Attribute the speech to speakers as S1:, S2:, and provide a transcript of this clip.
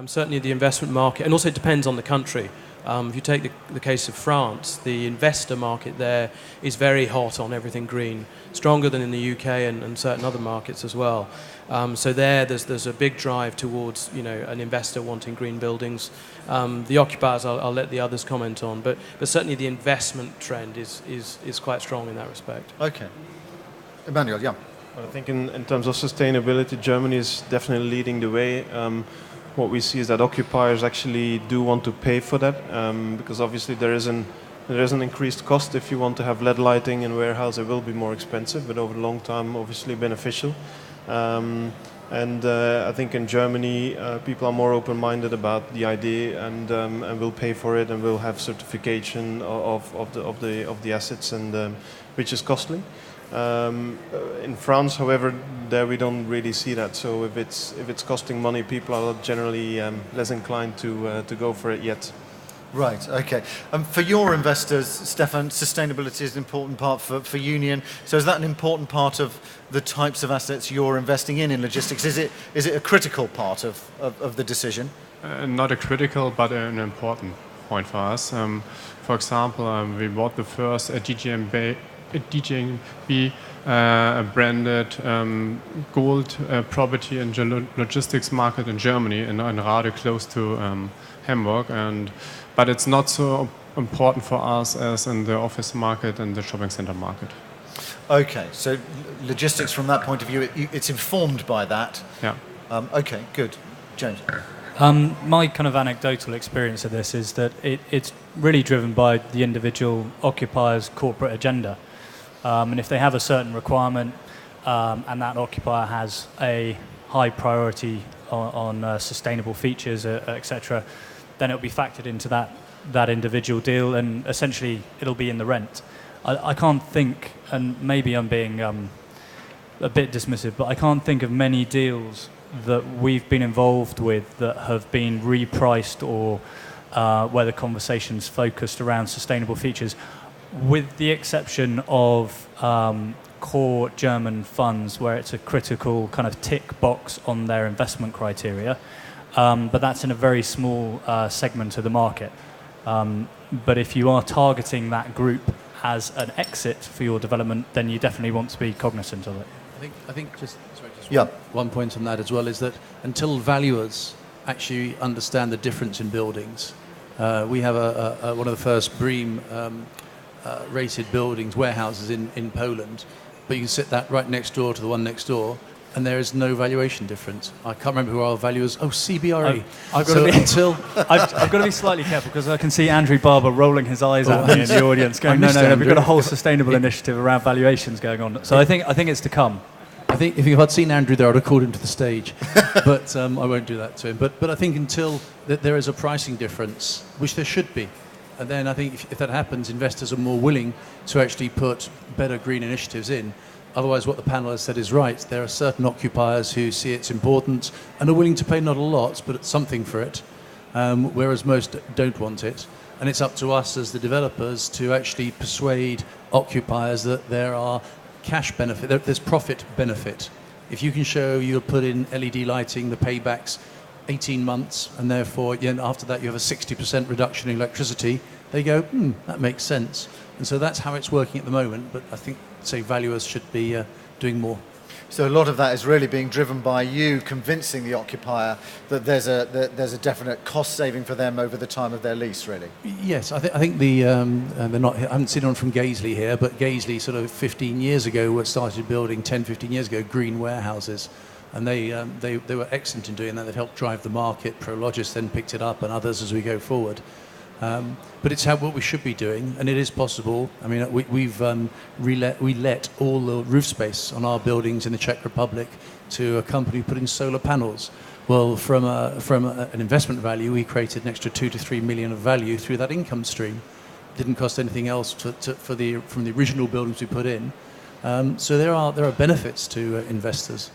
S1: Certainly the investment market, and also it depends on the country. If you take the case of France, the investor market there is very hot on everything green, stronger than in the UK and certain other markets as well. So there's a big drive towards an investor wanting green buildings. The occupiers I'll let the others comment on, but certainly the investment trend is quite strong in that respect.
S2: Okay, Emmanuel, yeah.
S3: Well, I think in terms of sustainability, Germany is definitely leading the way. What we see is that occupiers actually do want to pay for that, because obviously there is an increased cost. If you want to have LED lighting in warehouse, it will be more expensive, but over the long term, obviously beneficial. I think in Germany, people are more open-minded about the idea and will pay for it and will have certification of the assets, and which is costly. In France, however, there we don't really see that. So if it's costing money, people are generally less inclined to go for it yet.
S2: Right, okay. For your investors, Stefan, sustainability is an important part for Union. So is that an important part of the types of assets you're investing in logistics? Is it a critical part of the decision?
S4: Not a critical, but an important point for us. For example, we bought the first DGNB branded gold property and logistics market in Germany, in Rade, close to Hamburg. But it's not so important for us as in the office market and the shopping center market.
S2: Okay, so logistics from that point of view, it's informed by that.
S4: Yeah.
S2: Okay, good. James?
S5: My kind of anecdotal experience of this is that it's really driven by the individual occupier's corporate agenda. And if they have a certain requirement and that occupier has a high priority on sustainable features, etc., then it'll be factored into that individual deal, and essentially it'll be in the rent. I can't think, and maybe I'm being a bit dismissive, but I can't think of many deals that we've been involved with that have been repriced or where the conversation's focused around sustainable features, with the exception of core German funds where it's a critical kind of tick box on their investment criteria. But that's in a very small segment of the market. But if you are targeting that group as an exit for your development, then you definitely want to be cognizant of it.
S6: I think just
S2: yeah.
S6: one point on that as well is that until valuers actually understand the difference in buildings, we have one of the first BREEAM rated buildings, warehouses in Poland, but you can sit that right next door to the one next door, and there is no valuation difference. I can't remember who our valuers. CBRE. I've
S5: got to be slightly careful because I can see Andrew Barber rolling his eyes at me in the audience, going, "No, we've got a whole sustainable initiative around valuations going on." So I think it's to come.
S6: I think if I'd seen Andrew there, I'd have called him to the stage, but I won't do that to him. But I think until there is a pricing difference, which there should be, and then I think if that happens, investors are more willing to actually put better green initiatives in. Otherwise, what the panel has said is right. There are certain occupiers who see it's important and are willing to pay not a lot, but something for it, whereas most don't want it. And it's up to us as the developers to actually persuade occupiers that there are cash benefit, there's profit benefit. If you can show you'll put in LED lighting, the payback's 18 months, and therefore after that you have a 60% reduction in electricity, they go, that makes sense. And so that's how it's working at the moment, but I think, say, valuers should be doing more.
S2: So a lot of that is really being driven by you convincing the occupier that there's a definite cost saving for them over the time of their lease, really.
S6: Yes, I think they're not. I haven't seen one from Gaisley here, but Gaisley sort of 15 years ago started building 10, 15 years ago green warehouses, and they were excellent in doing that. They've helped drive the market. Prologis then picked it up, and others as we go forward. But it's what we should be doing, and it is possible. I mean, we let all the roof space on our buildings in the Czech Republic to a company who put in solar panels. Well, from an investment value, we created an extra 2 to 3 million of value through that income stream. Didn't cost anything else from the original buildings we put in. So there are benefits to investors.